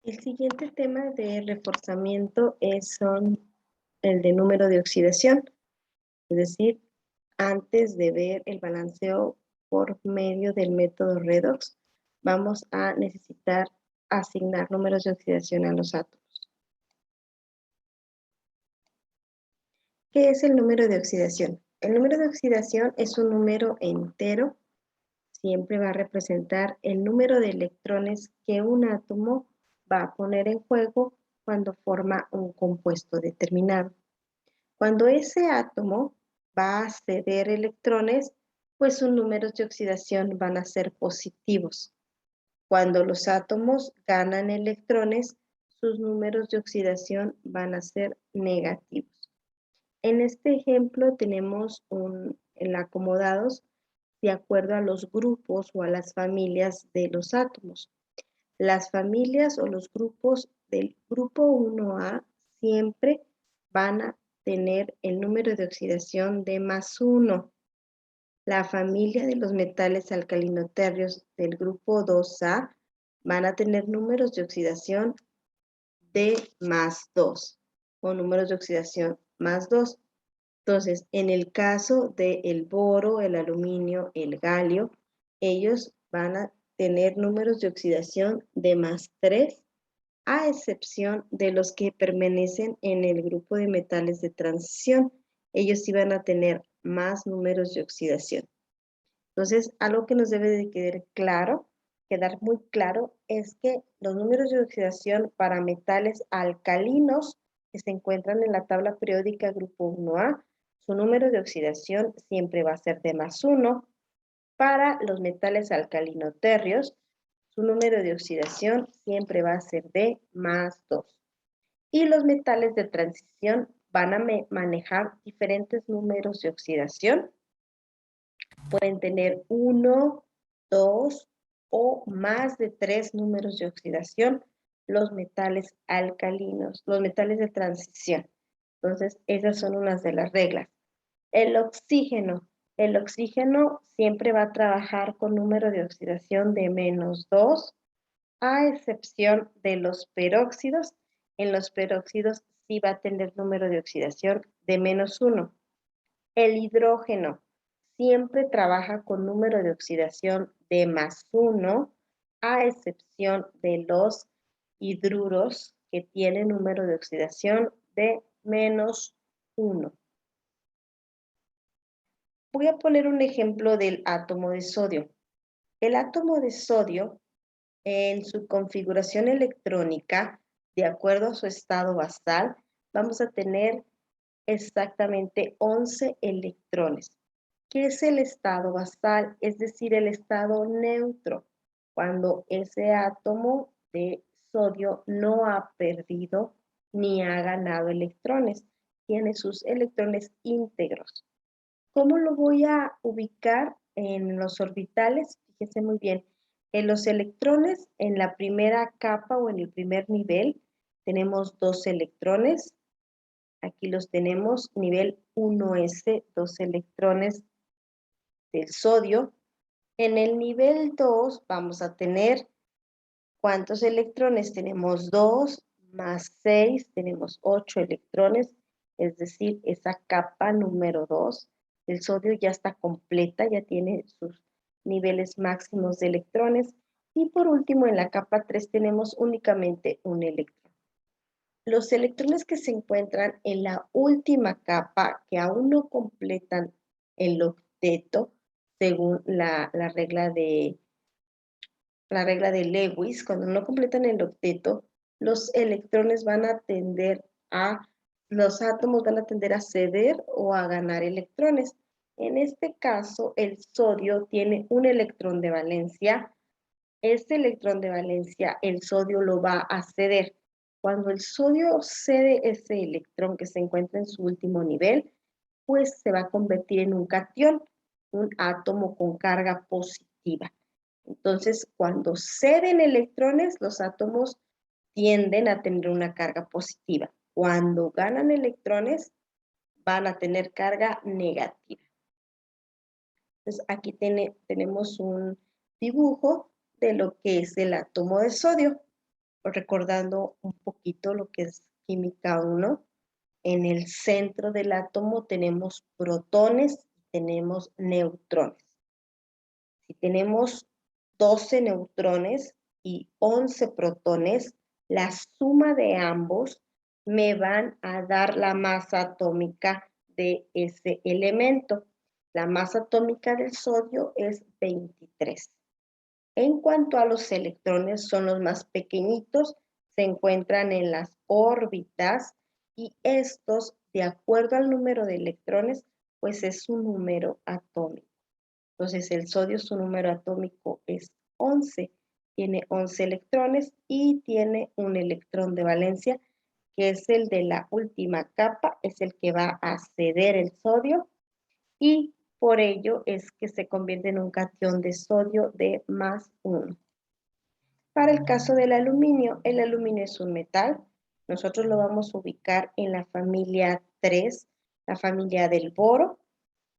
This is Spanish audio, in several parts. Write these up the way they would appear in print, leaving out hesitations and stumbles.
El siguiente tema de reforzamiento son el de número de oxidación, es decir, antes de ver el balanceo por medio del método redox, vamos a necesitar asignar números de oxidación a los átomos. ¿Qué es el número de oxidación? El número de oxidación es un número entero, siempre va a representar el número de electrones que un átomo va a poner en juego cuando forma un compuesto determinado. Cuando ese átomo va a ceder electrones, pues sus números de oxidación van a ser positivos. Cuando los átomos ganan electrones, sus números de oxidación van a ser negativos. En este ejemplo tenemos el acomodados de acuerdo a los grupos o a las familias de los átomos. Las familias o los grupos del grupo 1A siempre van a tener el número de oxidación de +1. La familia de los metales alcalinoterrios del grupo 2A van a tener números de oxidación de +2 o números de oxidación +2. Entonces, en el caso del boro, el aluminio, el galio, ellos van a tener números de oxidación de +3, a excepción de los que permanecen en el grupo de metales de transición. Ellos sí van a tener más números de oxidación. Entonces, algo que nos debe de quedar muy claro, es que los números de oxidación para metales alcalinos que se encuentran en la tabla periódica grupo 1A, su número de oxidación siempre va a ser de +1. Para los metales alcalinoterrios, su número de oxidación siempre va a ser de +2. Y los metales de transición van a manejar diferentes números de oxidación. Pueden tener 1, 2 o más de 3 números de oxidación los metales alcalinos, los metales de transición. Entonces, esas son unas de las reglas. El oxígeno siempre va a trabajar con número de oxidación de -2, a excepción de los peróxidos. En los peróxidos sí va a tener número de oxidación de -1. El hidrógeno siempre trabaja con número de oxidación de +1, a excepción de los hidruros que tienen número de oxidación de -1. Voy a poner un ejemplo del átomo de sodio. El átomo de sodio, en su configuración electrónica, de acuerdo a su estado basal, vamos a tener exactamente 11 electrones. ¿Qué es el estado basal? Es decir, el estado neutro, cuando ese átomo de sodio no ha perdido ni ha ganado electrones, tiene sus electrones íntegros. ¿Cómo lo voy a ubicar en los orbitales? Fíjense muy bien, en los electrones, en la primera capa o en el primer nivel, tenemos 2 electrones. Aquí los tenemos, nivel 1s, 2 electrones del sodio. En el nivel 2 vamos a tener, ¿cuántos electrones? Tenemos 2 más 6, tenemos 8 electrones, es decir, esa capa número 2 del sodio ya está completa, ya tiene sus niveles máximos de electrones. Y por último, en la capa 3 tenemos únicamente un electrón. Los electrones que se encuentran en la última capa, que aún no completan el octeto, según la regla de Lewis, cuando no completan el octeto, los átomos van a tender a ceder o a ganar electrones. En este caso, el sodio tiene un electrón de valencia. Este electrón de valencia, el sodio lo va a ceder. Cuando el sodio cede ese electrón que se encuentra en su último nivel, pues se va a convertir en un catión, un átomo con carga positiva. Entonces, cuando ceden electrones, los átomos tienden a tener una carga positiva. Cuando ganan electrones, van a tener carga negativa. Entonces, aquí tenemos un dibujo de lo que es el átomo de sodio. recordando un poquito lo que es química 1. En el centro del átomo tenemos protones y tenemos neutrones. Si tenemos 12 neutrones y 11 protones, la suma de ambos me van a dar la masa atómica de ese elemento. La masa atómica del sodio es 23. En cuanto a los electrones, son los más pequeñitos, se encuentran en las órbitas y estos, de acuerdo al número de electrones, pues es un número atómico. Entonces, el sodio, su número atómico es 11. Tiene 11 electrones y tiene un electrón de valencia, que es el de la última capa, es el que va a ceder el sodio y por ello es que se convierte en un catión de sodio de +1. Para el caso del aluminio, el aluminio es un metal. Nosotros lo vamos a ubicar en la familia 3, la familia del boro.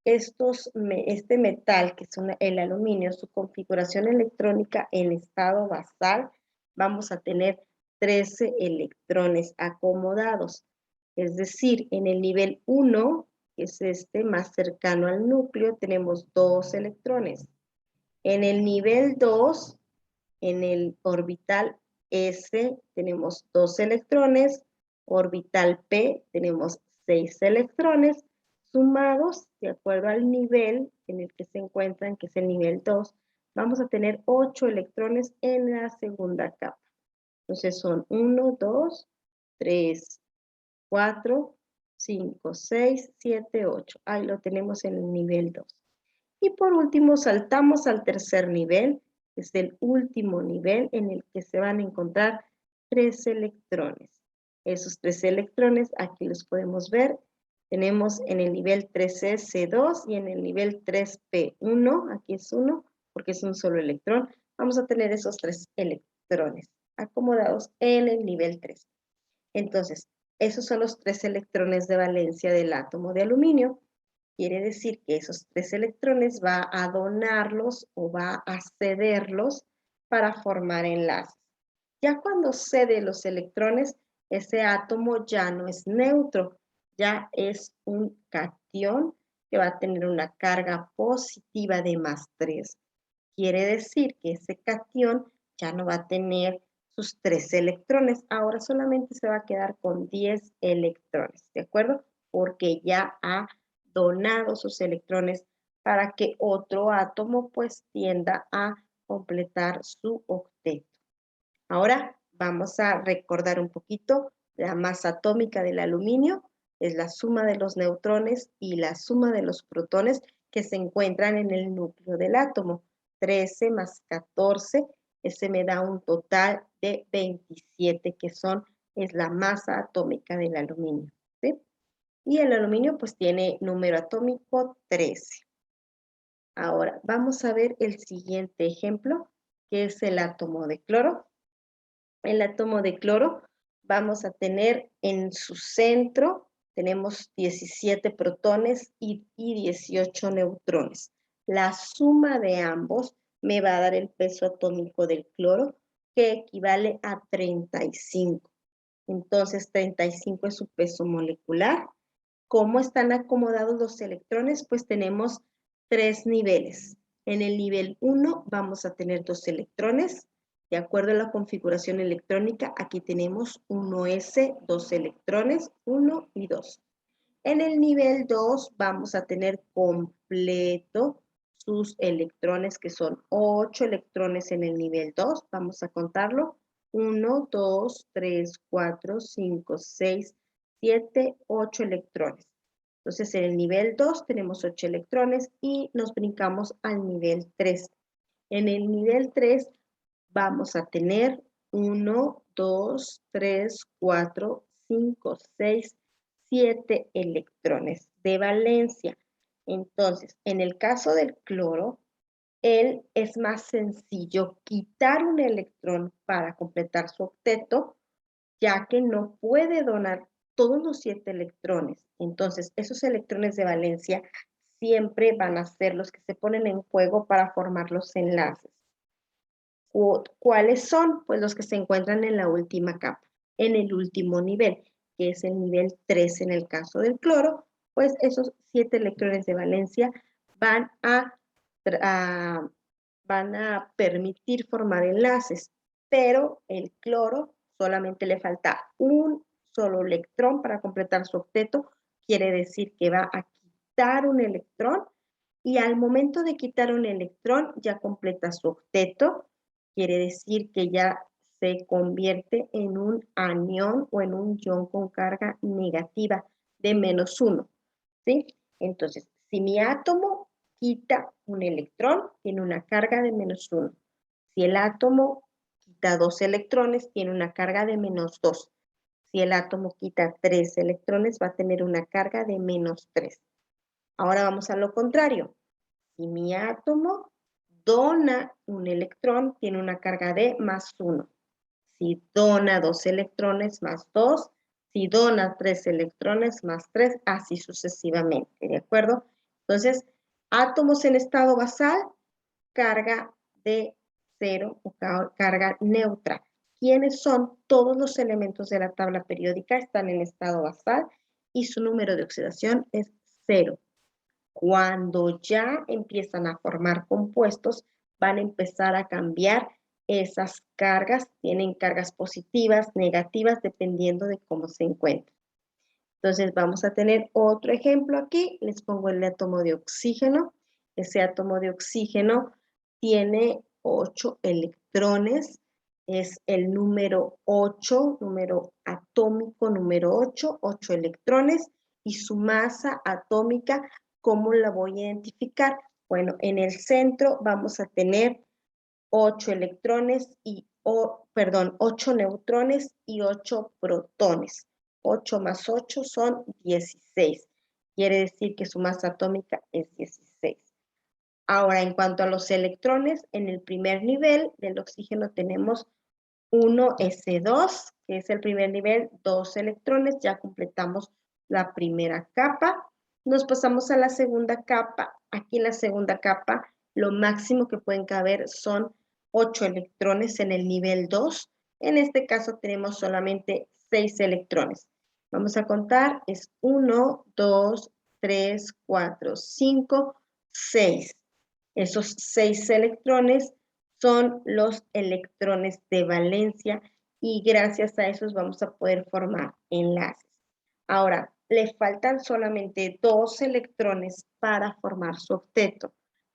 Este metal, que es el aluminio, su configuración electrónica en estado basal, vamos a tener 13 electrones acomodados. Es decir, en el nivel 1, que es este más cercano al núcleo, tenemos 2 electrones. En el nivel 2, en el orbital S, tenemos 2 electrones. Orbital P, tenemos 6 electrones. Sumados, de acuerdo al nivel en el que se encuentran, que es el nivel 2, vamos a tener 8 electrones en la segunda capa. Entonces son 1, 2, 3, 4, 5, 6, 7, 8. Ahí lo tenemos en el nivel 2. Y por último, saltamos al tercer nivel, que es el último nivel en el que se van a encontrar 3 electrones. Esos 3 electrones, aquí los podemos ver. Tenemos en el nivel 3s2 y en el nivel 3p1, aquí es 1, porque es un solo electrón. Vamos a tener esos 3 electrones acomodados en el nivel 3. Entonces, esos son los 3 electrones de valencia del átomo de aluminio. Quiere decir que esos 3 electrones va a donarlos o va a cederlos para formar enlaces. Ya cuando cede los electrones, ese átomo ya no es neutro, ya es un catión que va a tener una carga positiva de +3. Quiere decir que ese catión ya no va a tener sus 3 electrones, ahora solamente se va a quedar con 10 electrones, ¿de acuerdo? Porque ya ha donado sus electrones para que otro átomo pues tienda a completar su octeto. Ahora vamos a recordar un poquito la masa atómica del aluminio, es la suma de los neutrones y la suma de los protones que se encuentran en el núcleo del átomo. 13 más 14, ese me da un total de 27, que es la masa atómica del aluminio, ¿sí? Y el aluminio pues tiene número atómico 13. Ahora vamos a ver el siguiente ejemplo, que es el átomo de cloro. El átomo de cloro vamos a tener en su centro, tenemos 17 protones y 18 neutrones. La suma de ambos me va a dar el peso atómico del cloro, que equivale a 35. Entonces, 35 es su peso molecular. ¿Cómo están acomodados los electrones? Pues tenemos 3 niveles. En el nivel 1 vamos a tener 2 electrones. De acuerdo a la configuración electrónica, aquí tenemos 1s, 2 electrones, 1 y 2. En el nivel 2 vamos a tener completo sus electrones, que son 8 electrones en el nivel 2. Vamos a contarlo. 1, 2, 3, 4, 5, 6, 7, 8 electrones. Entonces, en el nivel 2 tenemos 8 electrones y nos brincamos al nivel 3. En el nivel 3 vamos a tener 1, 2, 3, 4, 5, 6, 7 electrones de valencia. Entonces, en el caso del cloro, él es más sencillo quitar un electrón para completar su octeto, ya que no puede donar todos los 7 electrones. Entonces, esos electrones de valencia siempre van a ser los que se ponen en juego para formar los enlaces. ¿Cuáles son? Pues los que se encuentran en la última capa, en el último nivel, que es el nivel 3 en el caso del cloro, pues esos 7 electrones de valencia van a permitir formar enlaces, pero el cloro solamente le falta un solo electrón para completar su octeto, quiere decir que va a quitar un electrón y al momento de quitar un electrón ya completa su octeto, quiere decir que ya se convierte en un anión o en un ion con carga negativa de -1, ¿sí? Entonces, si mi átomo quita un electrón, tiene una carga de -1. Si el átomo quita 2 electrones, tiene una carga de -2. Si el átomo quita 3 electrones, va a tener una carga de -3. Ahora vamos a lo contrario. Si mi átomo dona un electrón, tiene una carga de +1. Si dona 2 electrones, +2. Si dona 3 electrones, +3, así sucesivamente, ¿de acuerdo? Entonces, átomos en estado basal, carga de 0 o carga neutra. ¿Quiénes son? Todos los elementos de la tabla periódica están en estado basal y su número de oxidación es 0. Cuando ya empiezan a formar compuestos, van a empezar a cambiar esas cargas, tienen cargas positivas, negativas, dependiendo de cómo se encuentren. Entonces vamos a tener otro ejemplo aquí, les pongo el átomo de oxígeno. Ese átomo de oxígeno tiene 8 electrones, es el número 8, número atómico número 8, 8 electrones, y su masa atómica, ¿cómo la voy a identificar? Bueno, en el centro vamos a tener 8 electrones y, 8 neutrones y 8 protones. 8 más 8 son 16. Quiere decir que su masa atómica es 16. Ahora, en cuanto a los electrones, en el primer nivel del oxígeno tenemos 1s2, que es el primer nivel, 2 electrones, ya completamos la primera capa. Nos pasamos a la segunda capa. Aquí en la segunda capa, lo máximo que pueden caber son 8 electrones en el nivel 2. En este caso tenemos solamente 6 electrones. Vamos a contar, es 1, 2, 3, 4, 5, 6. Esos 6 electrones son los electrones de valencia y gracias a esos vamos a poder formar enlaces. Ahora, le faltan solamente 2 electrones para formar su octeto.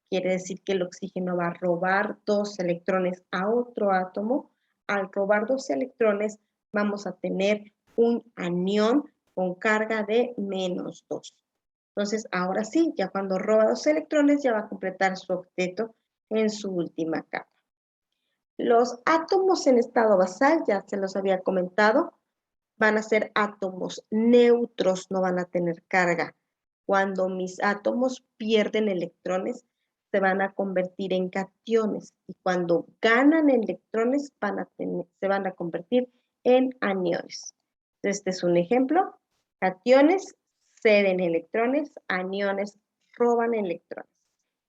Quiere decir que el oxígeno va a robar 2 electrones a otro átomo. Al robar 2 electrones vamos a tener un anión con carga de -2. Entonces, ahora sí, ya cuando roba 2 electrones, ya va a completar su octeto en su última capa. Los átomos en estado basal, ya se los había comentado, van a ser átomos neutros, no van a tener carga. Cuando mis átomos pierden electrones, se van a convertir en cationes. Y cuando ganan electrones, se van a convertir en aniones. Este es un ejemplo. Cationes ceden electrones, aniones roban electrones.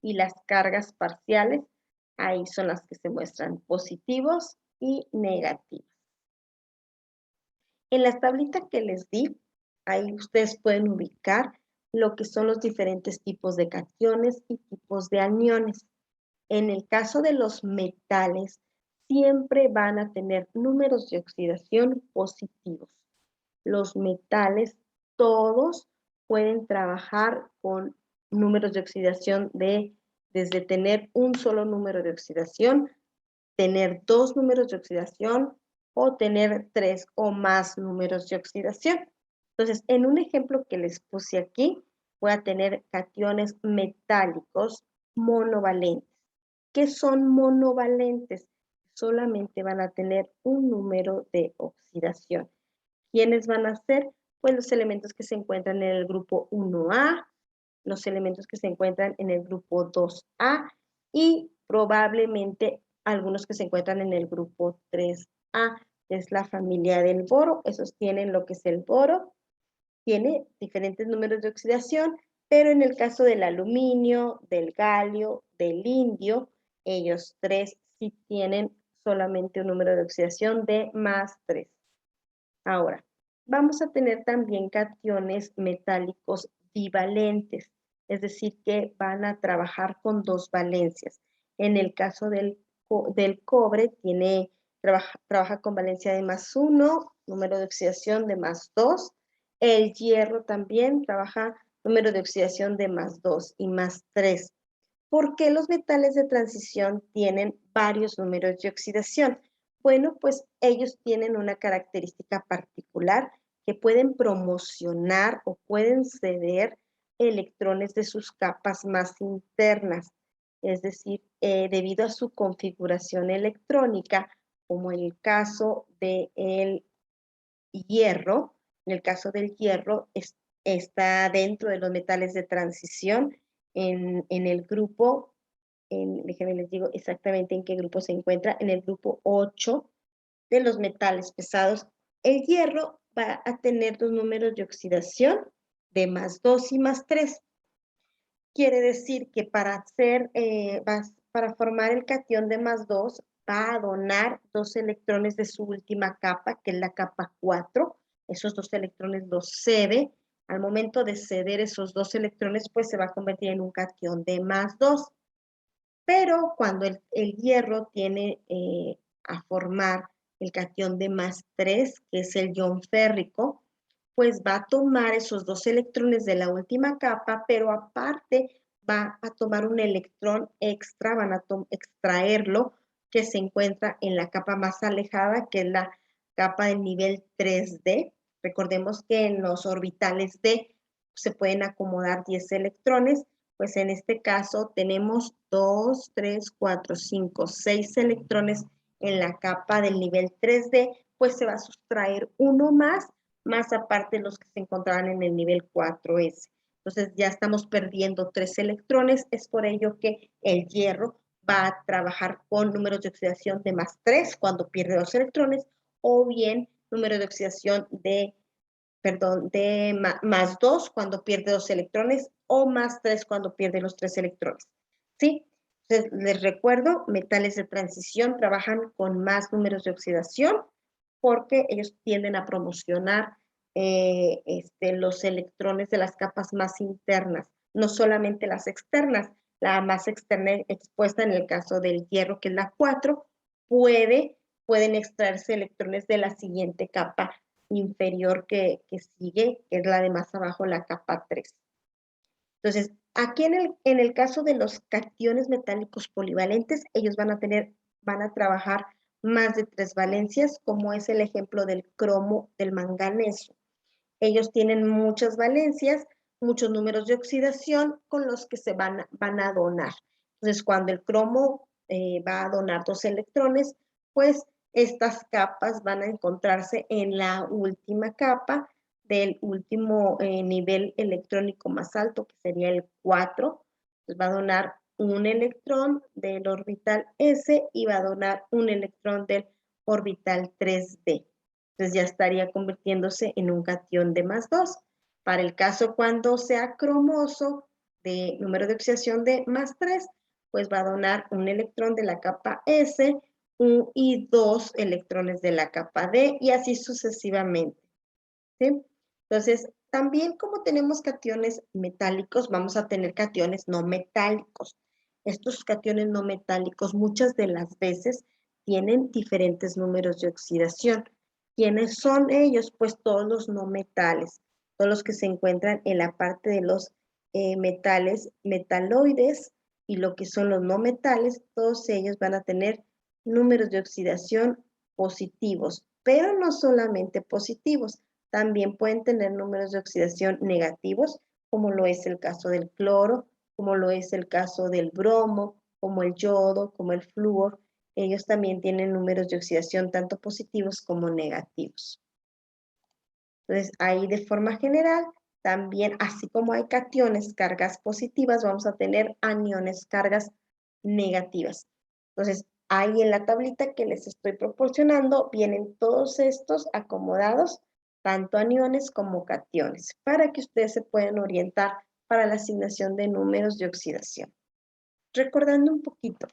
Y las cargas parciales, ahí son las que se muestran positivos y negativos. En la tablita que les di, ahí ustedes pueden ubicar lo que son los diferentes tipos de cationes y tipos de aniones. En el caso de los metales, siempre van a tener números de oxidación positivos. Los metales, todos pueden trabajar con números de oxidación desde tener un solo número de oxidación, tener 2 números de oxidación o tener 3 o más números de oxidación. Entonces, en un ejemplo que les puse aquí, voy a tener cationes metálicos monovalentes. ¿Qué son monovalentes? Solamente van a tener un número de oxidación. ¿Quiénes van a ser? Pues los elementos que se encuentran en el grupo 1A, los elementos que se encuentran en el grupo 2A y probablemente algunos que se encuentran en el grupo 3A, que es la familia del boro. Esos tienen lo que es el boro, tiene diferentes números de oxidación, pero en el caso del aluminio, del galio, del indio, ellos tres si tienen solamente un número de oxidación de +3. Ahora, vamos a tener también cationes metálicos bivalentes, es decir, que van a trabajar con dos valencias. En el caso del cobre, trabaja con valencia de +1, número de oxidación de +2. El hierro también trabaja número de oxidación de +2 y +3. ¿Por qué los metales de transición tienen varios números de oxidación? Bueno, pues ellos tienen una característica particular que pueden promocionar o pueden ceder electrones de sus capas más internas. Es decir, debido a su configuración electrónica, como en el caso del hierro, en el caso del hierro está dentro de los metales de transición en el grupo, déjenme les digo exactamente en qué grupo se encuentra, en el grupo 8 de los metales pesados. El hierro va a tener dos números de oxidación de +2 y +3. Quiere decir que para formar el catión de +2 va a donar dos electrones de su última capa, que es la capa 4. Esos dos electrones los cede. Al momento de ceder esos dos electrones, pues se va a convertir en un catión de +2. Pero cuando el hierro tiene a formar el catión de +3, que es el ion férrico, pues va a tomar esos dos electrones de la última capa, pero aparte va a tomar un electrón extra, van a extraerlo, que se encuentra en la capa más alejada, que es la capa del nivel 3D. Recordemos que en los orbitales D se pueden acomodar 10 electrones, pues en este caso tenemos 2, 3, 4, 5, 6 electrones en la capa del nivel 3D, pues se va a sustraer uno más aparte los que se encontraban en el nivel 4S. Entonces ya estamos perdiendo 3 electrones, es por ello que el hierro va a trabajar con números de oxidación de +3 cuando pierde 2 electrones, o bien número de oxidación de +2 cuando pierde 2 electrones, o +3 cuando pierde los 3 electrones. ¿Sí? Entonces, les recuerdo, metales de transición trabajan con más números de oxidación porque ellos tienden a promocionar los electrones de las capas más internas, no solamente las externas. La más externa expuesta en el caso del hierro, que es la 4, pueden extraerse electrones de la siguiente capa inferior que sigue, que es la de más abajo, la capa 3. Entonces, aquí en el caso de los cationes metálicos polivalentes, ellos van a trabajar más de 3 valencias, como es el ejemplo del cromo, del manganeso. Ellos tienen muchas valencias, muchos números de oxidación con los que se van a donar. Entonces, cuando el cromo va a donar 2 electrones, pues estas capas van a encontrarse en la última capa del último nivel electrónico más alto, que sería el 4. Entonces va a donar un electrón del orbital S y va a donar un electrón del orbital 3D. Entonces ya estaría convirtiéndose en un catión de +2. Para el caso cuando sea cromoso, de número de oxidación de +3, pues va a donar un electrón de la capa S y 2 electrones de la capa D, y así sucesivamente. ¿Sí? Entonces, también como tenemos cationes metálicos, vamos a tener cationes no metálicos. Estos cationes no metálicos muchas de las veces tienen diferentes números de oxidación. ¿Quiénes son ellos? Pues todos los no metales, todos los que se encuentran en la parte de los metales metaloides, y lo que son los no metales, todos ellos van a tener números de oxidación positivos, pero no solamente positivos, también pueden tener números de oxidación negativos, como lo es el caso del cloro, como lo es el caso del bromo, como el yodo, como el flúor. Ellos también tienen números de oxidación tanto positivos como negativos. Entonces, ahí de forma general, también, así como hay cationes, cargas positivas, vamos a tener aniones, cargas negativas. Entonces, ahí en la tablita que les estoy proporcionando, vienen todos estos acomodados, tanto aniones como cationes, para que ustedes se puedan orientar para la asignación de números de oxidación. Recordando un poquito,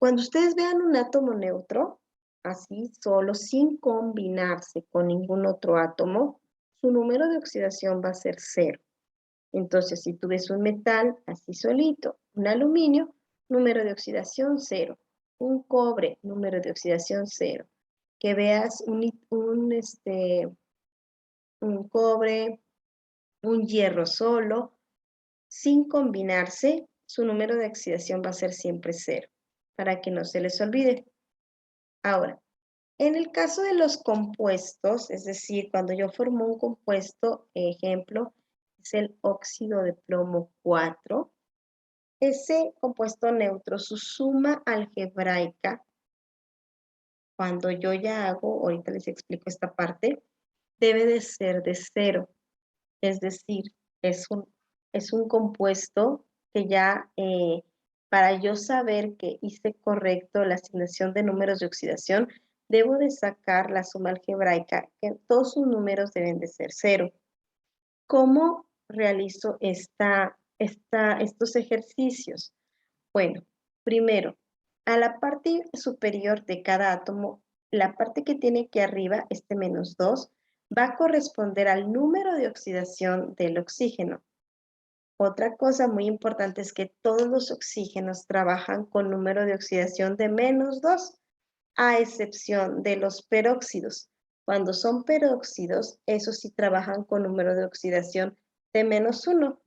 Cuando ustedes vean un átomo neutro, así solo, sin combinarse con ningún otro átomo, su número de oxidación va a ser 0. Entonces, si tú ves un metal así solito, un aluminio, número de oxidación 0. Un cobre, número de oxidación 0. Que veas un cobre, un hierro solo, sin combinarse, su número de oxidación va a ser siempre 0, para que no se les olvide. Ahora, en el caso de los compuestos, es decir, cuando yo formo un compuesto, ejemplo, es el óxido de plomo 4, ese compuesto neutro, su suma algebraica, cuando yo ya hago, ahorita les explico esta parte, debe de ser de 0. Es decir, es un compuesto que ya, para yo saber que hice correcto la asignación de números de oxidación, debo de sacar la suma algebraica, que todos sus números deben de ser 0. ¿Cómo realizo estos ejercicios? Bueno, primero, a la parte superior de cada átomo, la parte que tiene aquí arriba, este -2, va a corresponder al número de oxidación del oxígeno. Otra cosa muy importante es que todos los oxígenos trabajan con número de oxidación de -2, a excepción de los peróxidos. Cuando son peróxidos, esos sí trabajan con número de oxidación de -1,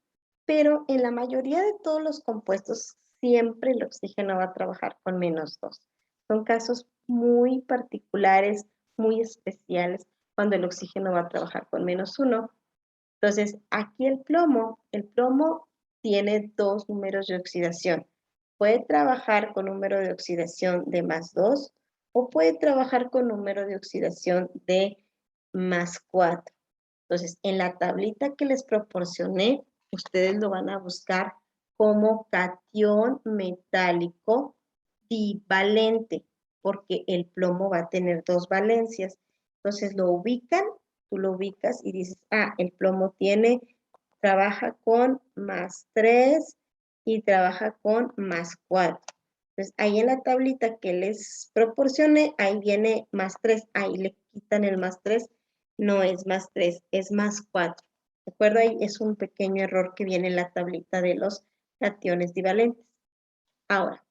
pero en la mayoría de todos los compuestos siempre el oxígeno va a trabajar con -2. Son casos muy particulares, muy especiales, cuando el oxígeno va a trabajar con -1. Entonces, aquí el plomo tiene dos números de oxidación. Puede trabajar con número de oxidación de +2 o puede trabajar con número de oxidación de +4. Entonces, en la tablita que les proporcioné, ustedes lo van a buscar como catión metálico divalente, porque el plomo va a tener dos valencias. Entonces, tú lo ubicas y dices, el plomo trabaja con +3 y trabaja con +4. Entonces, ahí en la tablita que les proporcioné, ahí viene +3, ahí le quitan el +3, no es +3, es +4. ¿De acuerdo? Ahí es un pequeño error que viene en la tablita de los cationes divalentes. Ahora,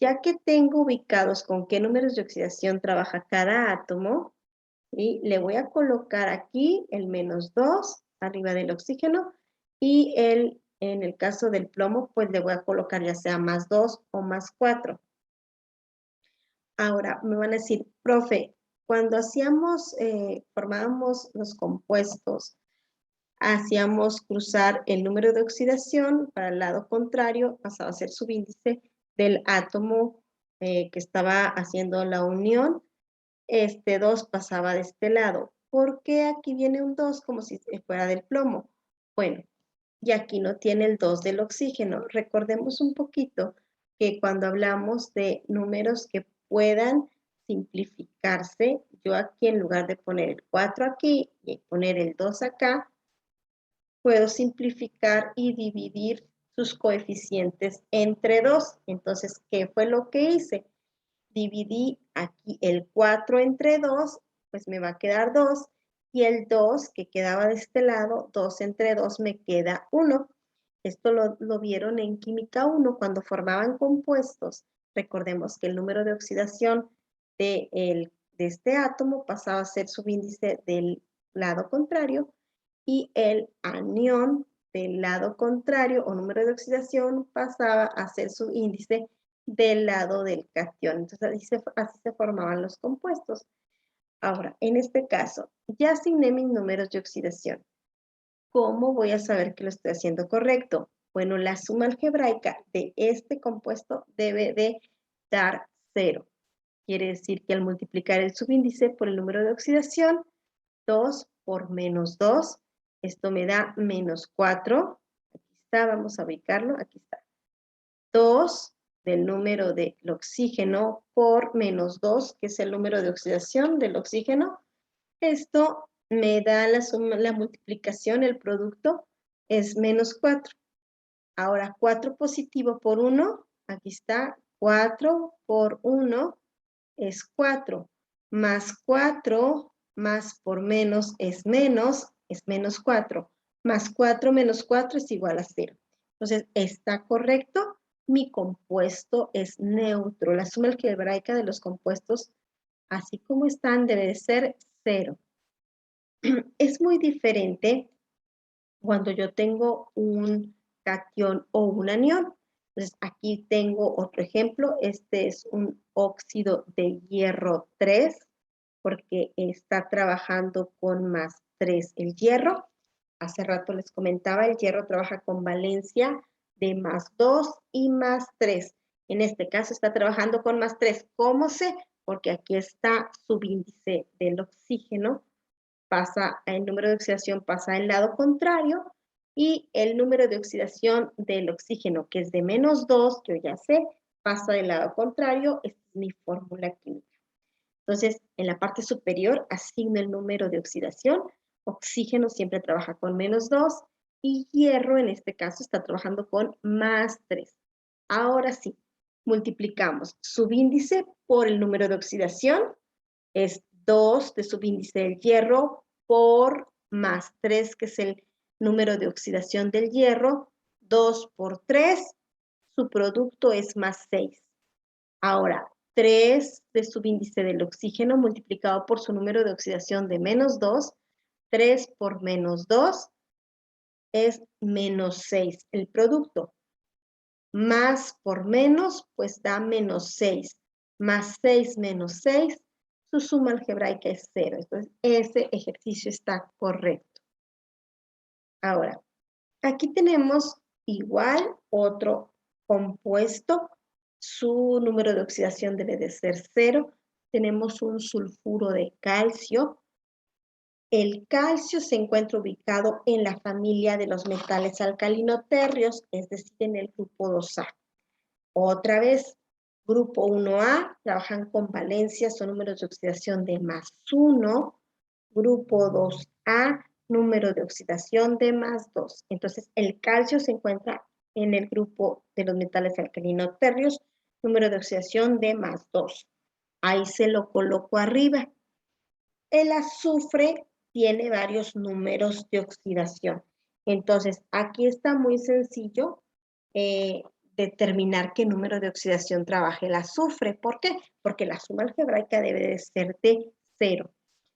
ya que tengo ubicados con qué números de oxidación trabaja cada átomo, ¿sí? Le voy a colocar aquí el -2 arriba del oxígeno y en el caso del plomo, pues le voy a colocar ya sea +2 o +4. Ahora, me van a decir, profe, cuando formábamos los compuestos, hacíamos cruzar el número de oxidación para el lado contrario, pasaba a ser subíndice del átomo que estaba haciendo la unión. Este 2 pasaba de este lado. ¿Por qué aquí viene un 2 como si fuera del plomo? Bueno, y aquí no tiene el 2 del oxígeno. Recordemos un poquito que cuando hablamos de números que puedan simplificarse, yo aquí en lugar de poner el 4 aquí y poner el 2 acá, puedo simplificar y dividir sus coeficientes entre 2. Entonces, ¿qué fue lo que hice? Dividí aquí el 4 entre 2, pues me va a quedar 2, y el 2 que quedaba de este lado, 2 entre 2 me queda 1. Esto lo vieron en química 1, cuando formaban compuestos. Recordemos que el número de oxidación de este átomo pasaba a ser subíndice del lado contrario, y el anión del lado contrario o número de oxidación pasaba a ser subíndice del lado del cation. Entonces, así se formaban los compuestos. Ahora, en este caso, ya asigné mis números de oxidación. ¿Cómo voy a saber que lo estoy haciendo correcto? Bueno, la suma algebraica de este compuesto debe de dar 0. Quiere decir que al multiplicar el subíndice por el número de oxidación, 2 por -2, esto me da -4. Aquí está, vamos a ubicarlo, aquí está. 2 del número del oxígeno por -2, que es el número de oxidación del oxígeno. Esto me da la multiplicación, el producto es -4. Ahora, 4 positivo por 1, aquí está, 4 por 1 es 4, más 4 más por menos es menos 4, más 4 menos 4 es igual a 0. Entonces, ¿está correcto? Mi compuesto es neutro. La suma algebraica de los compuestos, así como están, debe de ser 0. Es muy diferente cuando yo tengo un catión o un anión. Entonces, aquí tengo otro ejemplo. Este es un óxido de hierro 3, porque está trabajando con más 3 el hierro. Hace rato les comentaba, el hierro trabaja con valencia de más 2 y más 3. En este caso está trabajando con más 3. ¿Cómo sé? Porque aquí está subíndice del oxígeno, pasa, el número de oxidación pasa al lado contrario, y el número de oxidación del oxígeno, que es de menos 2, yo ya sé, pasa del lado contrario. Esta es mi fórmula química. Entonces, en la parte superior asigno el número de oxidación. Oxígeno siempre trabaja con menos 2 y hierro en este caso está trabajando con más 3. Ahora sí, multiplicamos subíndice por el número de oxidación, es 2 de subíndice del hierro por más 3, que es el número de oxidación del hierro. 2 por 3, su producto es más 6. Ahora, 3 de subíndice del oxígeno multiplicado por su número de oxidación de menos 2, 3 por menos 2 es menos 6 el producto. Más por menos, pues da menos 6. Más 6 menos 6, su suma algebraica es 0. Entonces, ese ejercicio está correcto. Ahora, aquí tenemos igual otro compuesto. Su número de oxidación debe de ser 0. Tenemos un sulfuro de calcio. El calcio se encuentra ubicado en la familia de los metales alcalino-térreos, es decir, en el grupo 2A. Otra vez, grupo 1A, trabajan con valencias o números de oxidación de más 1. Grupo 2A, número de oxidación de más 2. Entonces, el calcio se encuentra en el grupo de los metales alcalino-térreos, número de oxidación de más 2. Ahí se lo coloco arriba. El azufre tiene varios números de oxidación. Entonces, aquí está muy sencillo determinar qué número de oxidación trabaja el azufre. ¿Por qué? Porque la suma algebraica debe de ser de 0.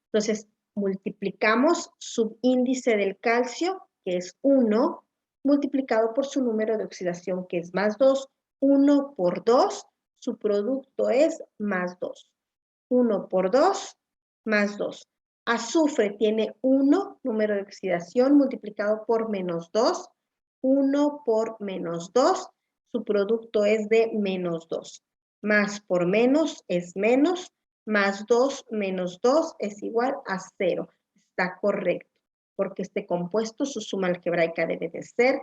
Entonces, multiplicamos subíndice del calcio, que es 1, multiplicado por su número de oxidación, que es más 2. 1 por 2, su producto es más 2. 1 por 2, más 2. Azufre tiene 1, número de oxidación, multiplicado por menos 2. 1 por menos 2, su producto es de menos 2. Más por menos es menos, más 2 menos 2 es igual a 0. Está correcto, porque este compuesto, su suma algebraica debe de ser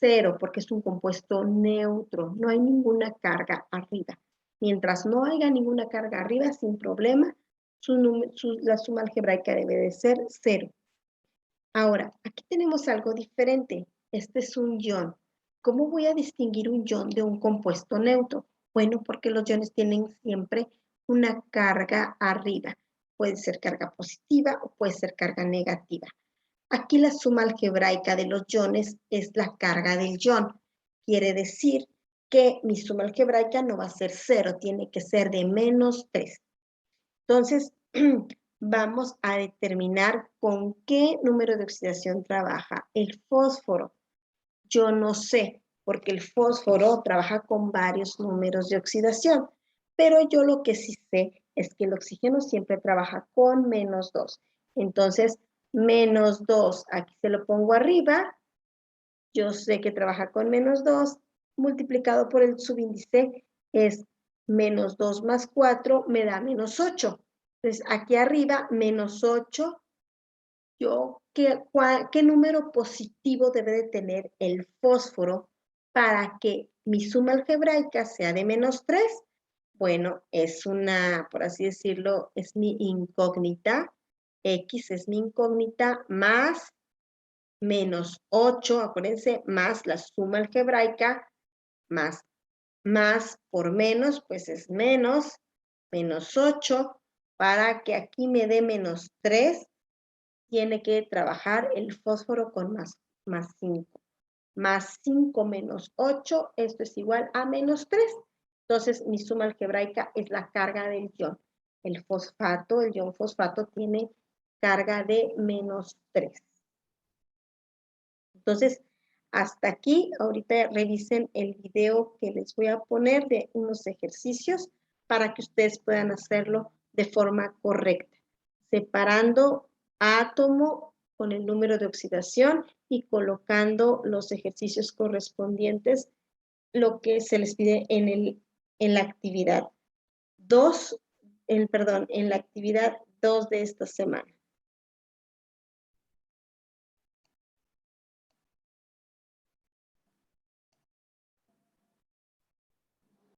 0, porque es un compuesto neutro, no hay ninguna carga arriba. Mientras no haya ninguna carga arriba, sin problema, la suma algebraica debe de ser 0. Ahora, aquí tenemos algo diferente. Este es un ion. ¿Cómo voy a distinguir un ion de un compuesto neutro? Bueno, porque los iones tienen siempre una carga arriba. Puede ser carga positiva o puede ser carga negativa. Aquí la suma algebraica de los iones es la carga del ion. Quiere decir que mi suma algebraica no va a ser 0, tiene que ser de menos 3. Entonces, vamos a determinar con qué número de oxidación trabaja el fósforo. Yo no sé, porque el fósforo trabaja con varios números de oxidación, pero yo lo que sí sé es que el oxígeno siempre trabaja con menos 2. Entonces, menos 2, aquí se lo pongo arriba, yo sé que trabaja con menos 2, multiplicado por el subíndice es menos 2 más 4, me da menos 8. Entonces, aquí arriba, menos 8, ¿qué número positivo debe de tener el fósforo para que mi suma algebraica sea de menos 3? Bueno, es una, por así decirlo, es mi incógnita. X es mi incógnita más menos 8, acuérdense, más la suma algebraica, más Más por menos, pues es menos 8. Para que aquí me dé menos 3, tiene que trabajar el fósforo con más 5. Más 5 menos 8, esto es igual a menos 3. Entonces, mi suma algebraica es la carga del ion. El fosfato, el ion fosfato, tiene carga de menos 3. Entonces, hasta aquí, ahorita revisen el video que les voy a poner de unos ejercicios para que ustedes puedan hacerlo de forma correcta, separando átomo con el número de oxidación y colocando los ejercicios correspondientes, lo que se les pide en la actividad 2, en la actividad 2 de esta semana.